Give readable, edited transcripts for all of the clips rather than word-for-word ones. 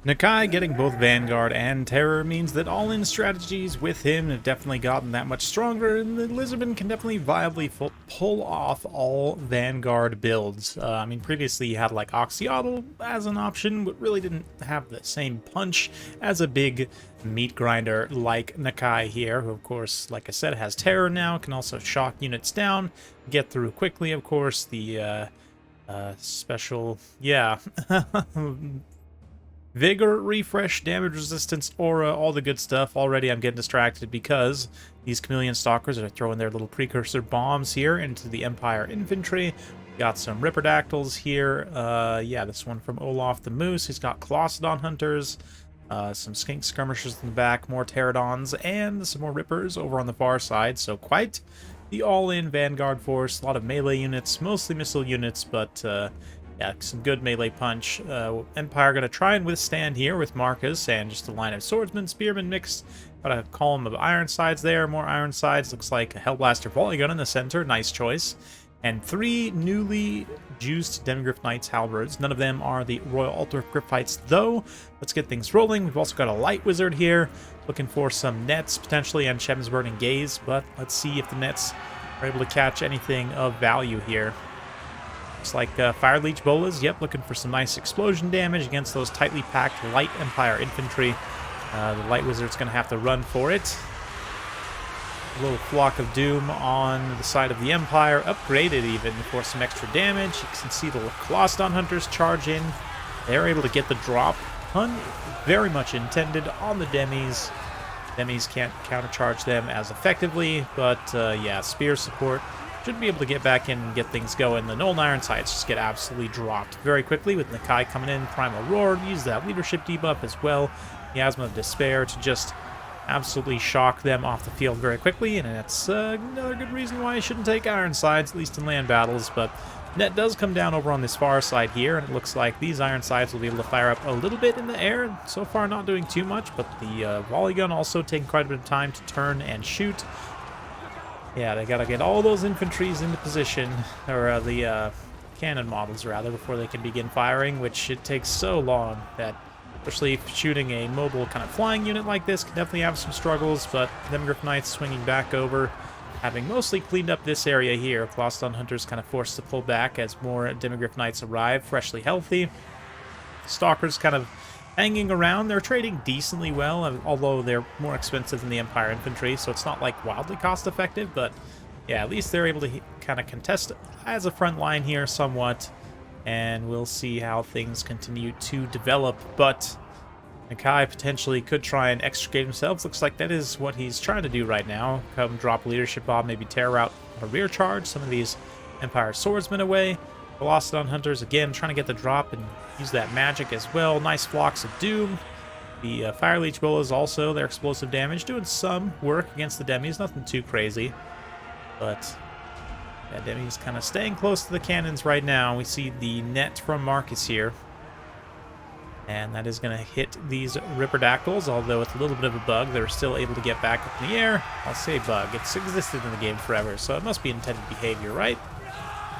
Nakai getting both Vanguard and Terror means that all-in strategies with him have definitely gotten that much stronger, and the Lizardmen can definitely viably pull off all Vanguard builds. I mean, previously you had like Oxyotl as an option, but really didn't have the same punch as a big meat grinder like Nakai here, who of course, like I said, has Terror now, can also shock units down, get through quickly, of course, the special, yeah, Vigor, Refresh, Damage Resistance, Aura, all the good stuff. Already I'm getting distracted because these Chameleon Stalkers are throwing their little precursor bombs here into the Empire Infantry. Got some Ripperdactyls here. Yeah, this one from Olaf the Moose. He's got Clostodon Hunters, some Skink Skirmishers in the back, more Pterodons, and some more Rippers over on the far side. So quite the all-in Vanguard force. A lot of melee units, mostly missile units, but yeah, some good melee punch. Empire going to try and withstand here with Marcus and just a line of swordsmen, spearmen mixed. Got a column of Ironsides there, more Ironsides. Looks like a Hellblaster volley gun in the center. Nice choice. And 3 newly juiced Demigryph Knights halberds. None of them are the Royal Altar of Gryphites, though. Let's get things rolling. We've also got a Light Wizard here, looking for some nets potentially on Shem's Burning Gaze, but let's see if the nets are able to catch anything of value here. Looks like Fire Leech Bolas, yep, looking for some nice explosion damage against those tightly packed light Empire infantry. The Light Wizard's going to have to run for it. A little Flock of Doom on the side of the Empire, upgraded even for some extra damage. You can see the Clostodon Hunters charge in. They're able to get the drop. Pun very much intended on the Demis. Demis can't countercharge them as effectively, but yeah, spear support should be able to get back in and get things going. The Nolan Ironsides just get absolutely dropped very quickly with Nakai coming in. Primal Roar, use that leadership debuff as well. Miasma of Despair to just absolutely shock them off the field very quickly, and that's another good reason why I shouldn't take Ironsides, at least in land battles. But net does come down over on this far side here, and it looks like these Ironsides will be able to fire up a little bit in the air. So far not doing too much, but the volley gun also taking quite a bit of time to turn and shoot. Yeah, they gotta get all those infantries into position, or the cannon models rather, before they can begin firing, which it takes so long that, especially shooting a mobile kind of flying unit like this, can definitely have some struggles. But Demigryph Knights swinging back over, having mostly cleaned up this area here. Clostodon Hunters kind of forced to pull back as more Demigryph Knights arrive, freshly healthy. Stalkers kind of hanging around. They're trading decently well, although they're more expensive than the Empire Infantry, so it's not like wildly cost effective, but yeah, at least they're able to kind of contest as a front line here somewhat, and we'll see how things continue to develop. But Nakai potentially could try and extricate himself. Looks like that is what he's trying to do right now. Come drop a leadership bomb, maybe tear out a rear charge some of these Empire swordsmen away. Clostodon Hunters, again, trying to get the drop and use that magic as well. Nice Flocks of Doom. The Fire Leech Bolas also, their explosive damage, doing some work against the Demis. Nothing too crazy. But yeah, Demis kind of staying close to the cannons right now. We see the net from Marcus here. And that is going to hit these Ripperdactyls, although with a little bit of a bug, they're still able to get back up in the air. I'll say bug. It's existed in the game forever, so it must be intended behavior, right?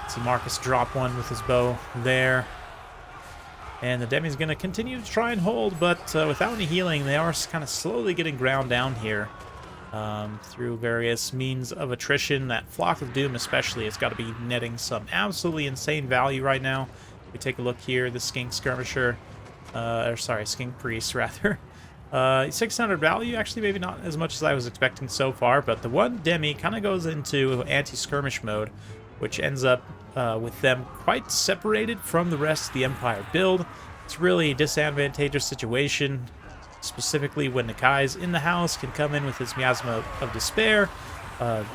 See Marcus drop one with his bow there. And the Demi's going to continue to try and hold, but without any healing, they are kind of slowly getting ground down here through various means of attrition. That Flock of Doom especially has got to be netting some absolutely insane value right now. We take a look here, the Skink Skirmisher, or sorry, Skink Priest rather. 600 value, actually maybe not as much as I was expecting so far, but the one Demi kind of goes into anti-skirmish mode, which ends up with them quite separated from the rest of the Empire build. It's really a disadvantageous situation, specifically when Nakai's in the house, can come in with his Miasma of Despair. The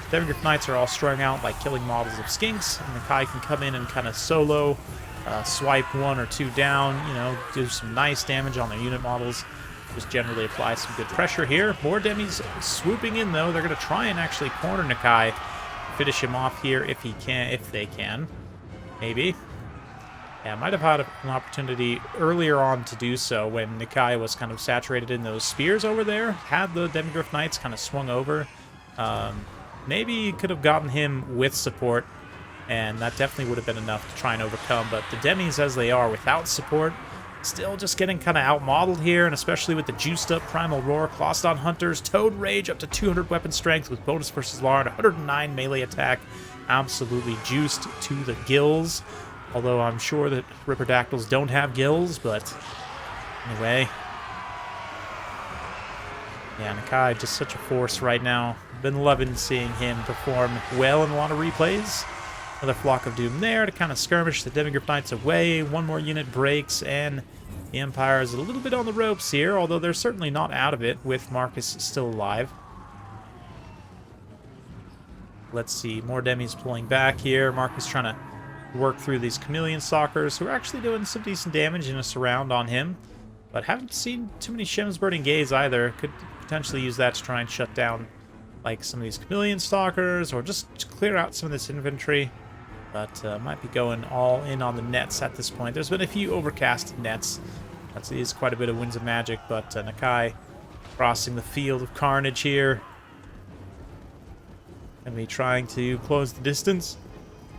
Demigryph Knights are all strung out like killing models of skinks, and Nakai can come in and kind of solo swipe 1 or 2 down, you know, do some nice damage on their unit models. Just generally apply some good pressure here. More Demis swooping in, though. They're going to try and actually corner Nakai, finish him off here if they can. Maybe. Yeah, might have had an opportunity earlier on to do so when Nakai was kind of saturated in those spears over there. Had the Demigryph Knights kind of swung over, maybe could have gotten him with support, and that definitely would have been enough to try and overcome. But the Demis, as they are, without support, Still just getting kind of out-modeled here, and especially with the juiced-up Primal Roar, Clawstone Hunters, Toad Rage up to 200 weapon strength with bonus versus Lard, 109 melee attack. Absolutely juiced to the gills. Although I'm sure that Ripperdactyls don't have gills, but anyway. Yeah, Nakai, just such a force right now. Been loving seeing him perform well in a lot of replays. Another Flock of Doom there to kind of skirmish the Demigryph Knights away. One more unit breaks, and the Empire is a little bit on the ropes here, although they're certainly not out of it with Marcus still alive. Let's see, more Demis pulling back here. Marcus trying to work through these Chameleon Stalkers, who are actually doing some decent damage in a surround on him. But haven't seen too many Shem's Burning Gaze either. Could potentially use that to try and shut down like some of these Chameleon Stalkers, or just clear out some of this infantry. But might be going all in on the nets at this point. There's been a few overcasted nets. That is quite a bit of Winds of Magic, but Nakai crossing the field of carnage here. Gonna be trying to close the distance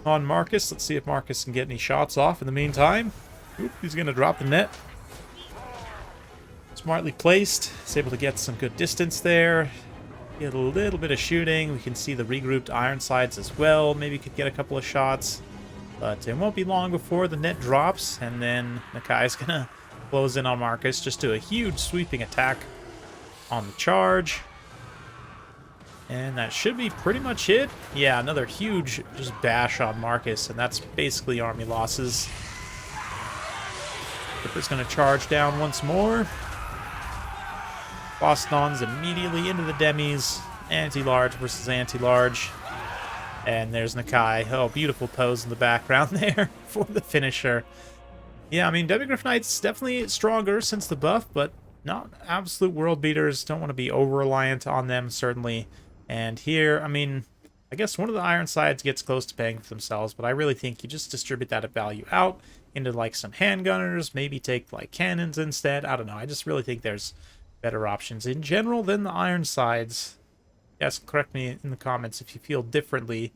on Marcus. Let's see if Marcus can get any shots off in the meantime. Oop, he's gonna drop the net. Smartly placed. He's able to get some good distance there. Get a little bit of shooting. We can see the regrouped Ironsides as well. Maybe could get a couple of shots. But it won't be long before the net drops. And then Nakai's going to close in on Marcus. Just do a huge sweeping attack on the charge. And that should be pretty much it. Yeah, another huge just bash on Marcus. And that's basically army losses. Ripper's going to charge down once more. Clawstones immediately into the Demis. Anti-large versus anti-large. And there's Nakai. Oh, beautiful pose in the background there for the finisher. Yeah, I mean, Demigryph Knights definitely stronger since the buff, but not absolute world beaters. Don't want to be over-reliant on them, certainly. And here, I mean, I guess one of the Ironsides gets close to paying for themselves, but I really think you just distribute that value out into, like, some handgunners. Maybe take, like, cannons instead. I don't know. I just really think there's better options in general than the Ironsides. Yes, correct me in the comments if you feel differently.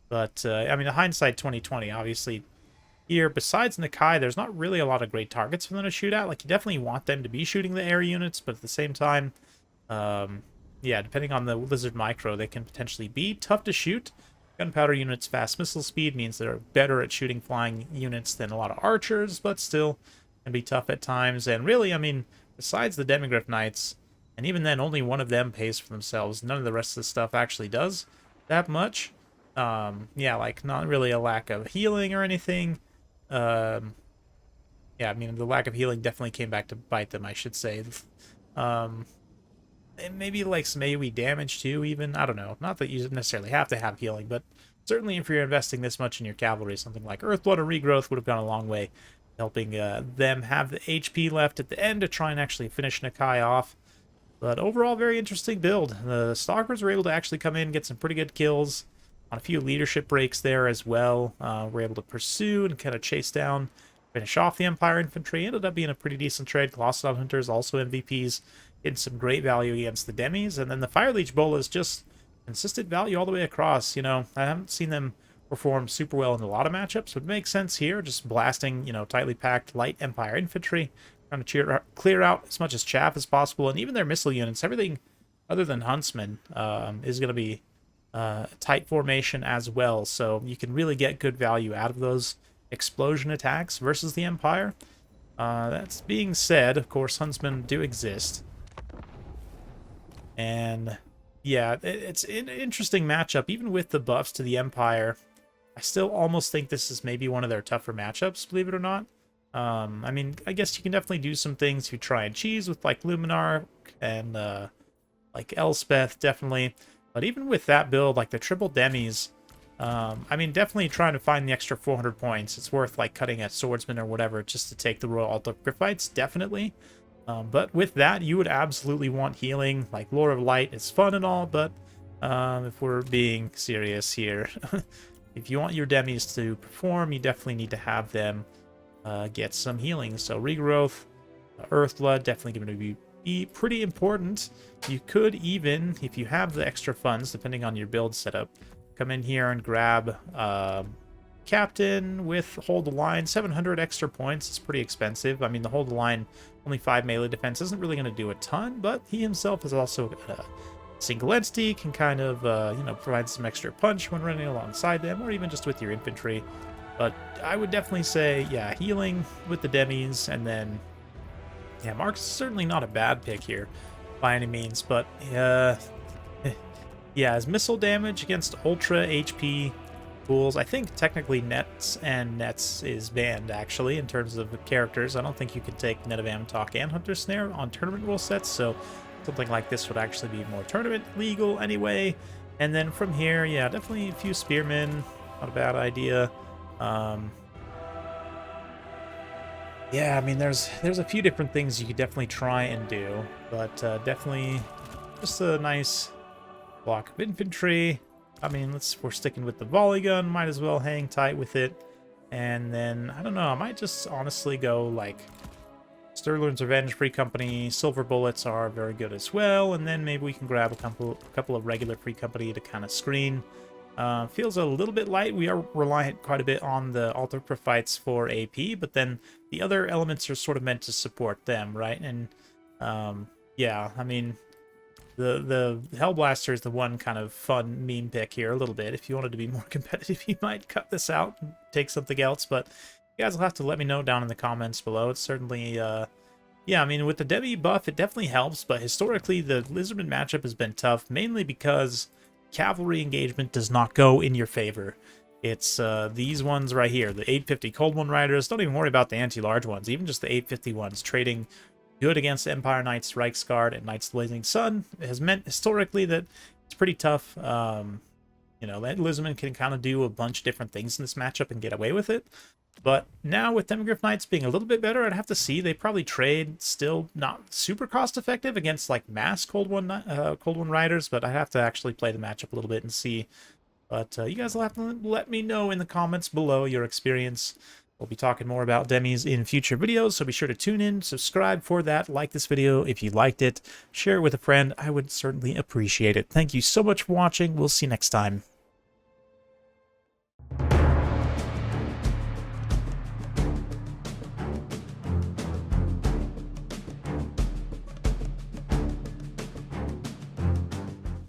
But, I mean, the hindsight 2020, obviously, here, besides Nakai, there's not really a lot of great targets for them to shoot at. Like, you definitely want them to be shooting the air units, but at the same time, yeah, depending on the Lizard Micro, they can potentially be tough to shoot. Gunpowder units' fast missile speed means they're better at shooting flying units than a lot of archers, but still can be tough at times. And really, I mean, besides the Demigryph Knights, and even then, only one of them pays for themselves. None of the rest of the stuff actually does that much. Yeah, like, not really a lack of healing or anything. Yeah, I mean, the lack of healing definitely came back to bite them, I should say. And maybe, like, some AoE damage, too, even. I don't know. Not that you necessarily have to have healing, but certainly if you're investing this much in your cavalry, something like Earthblood or Regrowth would have gone a long way, helping them have the HP left at the end to try and actually finish Nakai off. But overall, very interesting build. The Stalkers were able to actually come in and get some pretty good kills on a few leadership breaks there as well. We're able to pursue and kind of chase down, finish off the Empire Infantry. Ended up being a pretty decent trade. Clawstone Hunters also MVPs, getting some great value against the Demis. And then the Fire Leech Bolas just consistent value all the way across. You know, I haven't seen them perform super well in a lot of matchups, but it makes sense here. Just blasting, you know, tightly packed light Empire Infantry, trying to clear out as much as chaff as possible. And even their missile units, everything other than Huntsmen, is going to be tight formation as well. So you can really get good value out of those explosion attacks versus the Empire. That's being said, of course, Huntsmen do exist. And yeah, it's an interesting matchup. Even with the buffs to the Empire, I still almost think this is maybe one of their tougher matchups, believe it or not. I mean, I guess you can definitely do some things to try and cheese with, like, Luminar and, like, Elspeth, definitely. But even with that build, like, the triple Demis, I mean, definitely trying to find the extra 400 points. It's worth, like, cutting a Swordsman or whatever just to take the Royal Altar Griffites, definitely. But with that, you would absolutely want healing. Like, Lore of Light is fun and all, but if we're being serious here, if you want your Demis to perform, you definitely need to have them get some healing. So Regrowth, Earthblood, definitely going to be pretty important. You could even, if you have the extra funds, depending on your build setup, come in here and grab Captain with Hold the Line, 700 extra points. It's pretty expensive. I mean, the Hold the Line, only 5 melee defense, isn't really going to do a ton, but he himself is also a single entity, can kind of, you know, provide some extra punch when running alongside them, or even just with your infantry. But I would definitely say, yeah, healing with the demis, and then, yeah, Mark's certainly not a bad pick here by any means, but, yeah, his missile damage against Ultra HP tools. I think technically Nets and Nets is banned, actually, in terms of the characters. I don't think you can take Net of Amtok and Hunter Snare on tournament rule sets, so something like this would actually be more tournament legal anyway. And then from here, yeah, definitely a few Spearmen. Not a bad idea. Yeah, I mean, there's a few different things you could definitely try and do, but definitely just a nice block of infantry. I mean, we're sticking with the volley gun, might as well hang tight with it. And then, I don't know, I might just honestly go like Sterling's Revenge, Free Company, Silver Bullets are very good as well, and then maybe we can grab a couple of regular Free Company to kind of screen. Feels a little bit light. We are reliant quite a bit on the Altar Prophytes for AP, but then the other elements are sort of meant to support them, right? And yeah, I mean, the Hellblaster is the one kind of fun meme pick here a little bit. If you wanted to be more competitive, you might cut this out and take something else, but you guys will have to let me know down in the comments below. It's certainly, yeah, I mean, with the Demi buff, it definitely helps, but historically, the Lizardmen matchup has been tough, mainly because cavalry engagement does not go in your favor. It's these ones right here, the 850 Cold One Riders. Don't even worry about the anti-large ones, even just the 850 ones. Trading good against Empire Knights, Reichsguard, and Knights Blazing Sun has meant historically that it's pretty tough. You know, that Lizardmen can kind of do a bunch of different things in this matchup and get away with it. But now with Demigryph Knights being a little bit better, I'd have to see. They probably trade still not super cost effective against like mass Cold One Riders, but I have to actually play the matchup a little bit and see. But you guys will have to let me know in the comments below your experience. We'll be talking more about demis in future videos, so be sure to tune in, subscribe for that, like this video if you liked it, share it with a friend. I would certainly appreciate it. Thank you so much for watching. We'll see you next time.